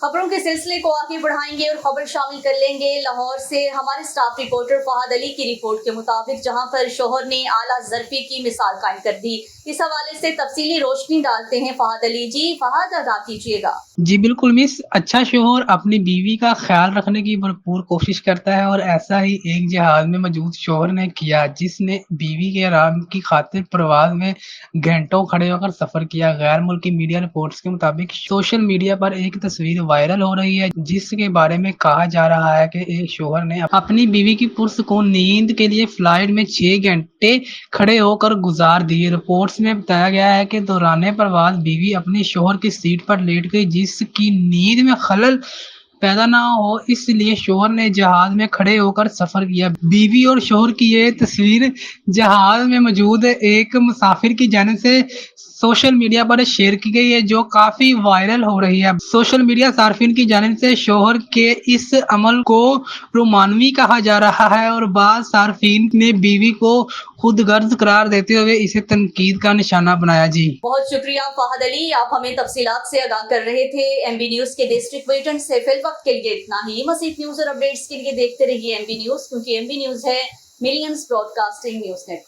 खबरों के सिलसिले को आगे बढ़ाएंगे और खबर शामिल कर लेंगे लाहौर से हमारे स्टाफ रिपोर्टर फहद अली की रिपोर्ट के मुताबिक, जहां पर शोहर ने आला ज़रफ़ी की मिसाल कायम कर दी। इस हवाले से तफसीली रोशनी डालते हैं फहद अली। जी फहद, अदा कीजिएगा। जी बिल्कुल मिस, अच्छा शोहर अपनी बीवी का ख्याल रखने की भरपूर कोशिश करता है और ऐसा ही एक जहाज में मौजूद शोहर ने किया, जिसने बीवी के आराम की खातिर प्रवास में घंटों खड़े होकर सफर किया। गैर मुल्की मीडिया रिपोर्ट्स के मुताबिक सोशल मीडिया पर एक तस्वीर वायरल हो रही है, जिसके बारे में कहा जा रहा है कि एक शोहर ने अपनी बीवी की पुरसुकून नींद के लिए फ्लाइट में 6 घंटे खड़े होकर गुजार दिए। रिपोर्ट्स में बताया गया है कि दौरान प्रवास बीवी अपनी शोहर की सीट पर लेट गई, जिसकी नींद में खलल पैदा ना हो, इसलिए शोहर ने जहाज में खड़े होकर सफर किया। बीवी और शोहर की ये तस्वीर जहाज में मौजूद एक मुसाफिर की जानिब से सोशल मीडिया पर शेयर की गई है, जो काफी वायरल हो रही है। सोशल मीडिया सार्फिन की जानिब से शोहर के इस अमल को रोमानवी कहा जा रहा है और बाद सार्फिन ने बीवी को खुदगर्ज करार देते हुए इसे तनकीद का निशाना बनाया। जी बहुत शुक्रिया फहद अली, आप हमें तफसीलात से आगाह कर रहे थे। MB न्यूज के डिस्ट्रिक्ट बुलेटिन से फिल वक्त के लिए इतना ही। मज़ीद न्यूज और अपडेट्स के लिए देखते रहिए MB न्यूज, क्योंकि MB न्यूज है मिलियंस ब्रॉडकास्टिंग न्यूज नेटवर्क।